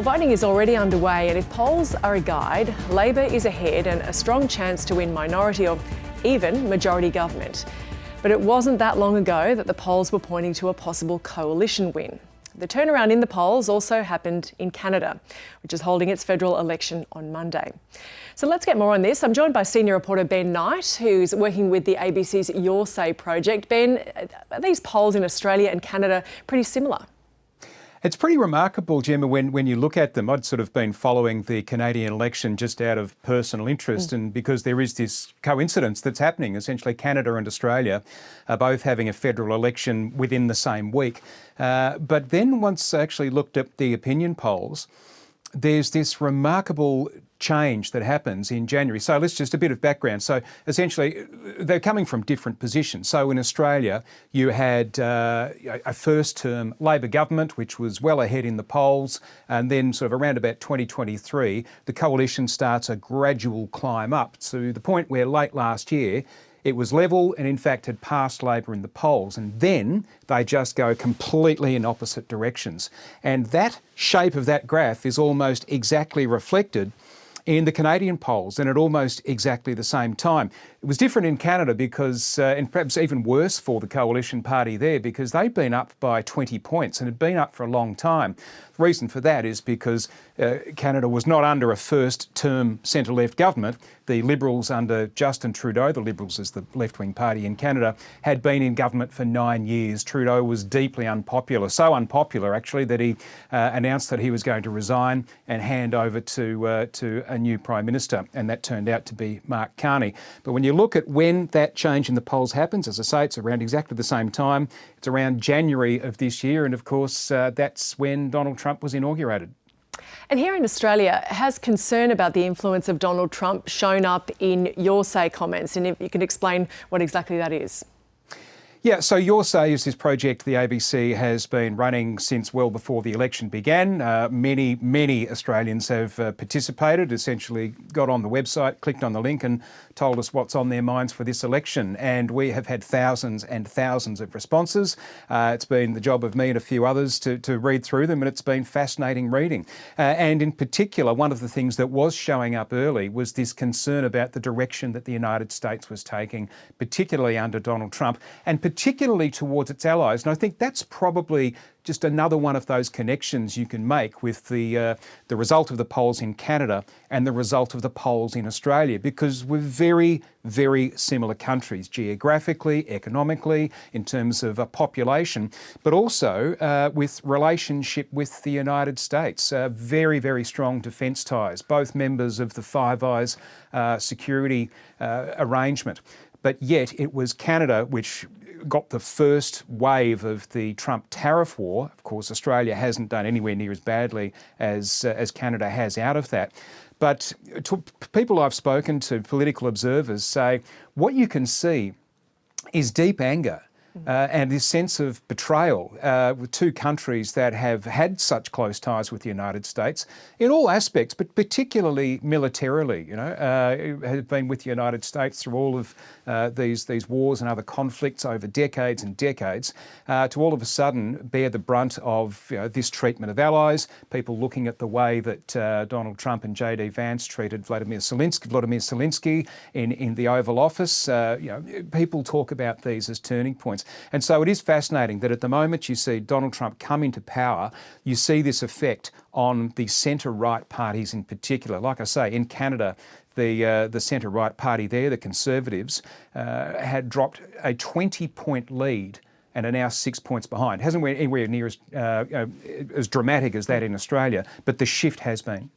Well, voting is already underway, and if polls are a guide, Labor is ahead and a strong chance to win minority or even majority government. But it wasn't that long ago that the polls were pointing to a possible coalition win. The turnaround in the polls also happened in Canada, which is holding its federal election on Monday. So let's get more on this. I'm joined by senior reporter Ben Knight, who's working with the ABC's Your Say project. Ben, are these polls in Australia and Canada pretty similar? It's pretty remarkable, Gemma, when you look at them. I'd sort of been following the Canadian election just out of personal interest, and because there is this coincidence that's happening. Essentially, Canada and Australia are both having a federal election within the same week. But then once I actually looked at the opinion polls, there's this remarkable change that happens in January. So let's just a bit of background. So essentially, they're coming from different positions. So in Australia, you had a first-term Labor government, which was well ahead in the polls, and then sort of around about 2023, the coalition starts a gradual climb up to the point where late last year, it was level and in fact had passed Labor in the polls, and then they just go completely in opposite directions. And that shape of that graph is almost exactly reflected in the Canadian polls, and at almost exactly the same time. It was different in Canada because, and perhaps even worse for the coalition party there, because they'd been up by 20 points and had been up for a long time. The reason for that is because Canada was not under a first-term centre-left government. The Liberals under Justin Trudeau, the Liberals is the left-wing party in Canada, had been in government for 9 years. Trudeau was deeply unpopular, so unpopular actually that he announced that he was going to resign and hand over to a new Prime Minister, and that turned out to be Mark Carney. But when you look at when that change in the polls happens, as I say, it's around exactly the same time. It's around January of this year, and of course that's when Donald Trump was inaugurated. And here in Australia, has concern about the influence of Donald Trump shown up in Your Say comments? And if you can explain what exactly that is. Yeah, so Your Say is this project the ABC has been running since well before the election began. Many Australians have participated, essentially got on the website, clicked on the link and told us what's on their minds for this election. And we have had thousands and thousands of responses. It's been the job of me and a few others to read through them, and it's been fascinating reading. And in particular, one of the things that was showing up early was this concern about the direction that the United States was taking, particularly under Donald Trump, and particularly towards its allies. And I think that's probably just another one of those connections you can make with the result of the polls in Canada and the result of the polls in Australia, because we're very, very similar countries geographically, economically, in terms of population, but also with relationship with the United States. Very, very strong defence ties, both members of the Five Eyes security arrangement. But yet it was Canada which got the first wave of the Trump tariff war. Of course, Australia hasn't done anywhere near as badly as Canada has out of that. But to people I've spoken to, political observers, say what you can see is deep anger and this sense of betrayal with two countries that have had such close ties with the United States in all aspects, but particularly militarily, have been with the United States through all of these wars and other conflicts over decades and decades, to all of a sudden bear the brunt of this treatment of allies, people looking at the way that Donald Trump and J.D. Vance treated Vladimir Zelensky in the Oval Office. People talk about these as turning points. And so it is fascinating that at the moment you see Donald Trump come into power, you see this effect on the centre-right parties in particular. Like I say, in Canada, the centre-right party there, the Conservatives, had dropped a 20-point lead and are now 6 points behind. It hasn't been anywhere near as dramatic as that in Australia, but the shift has been.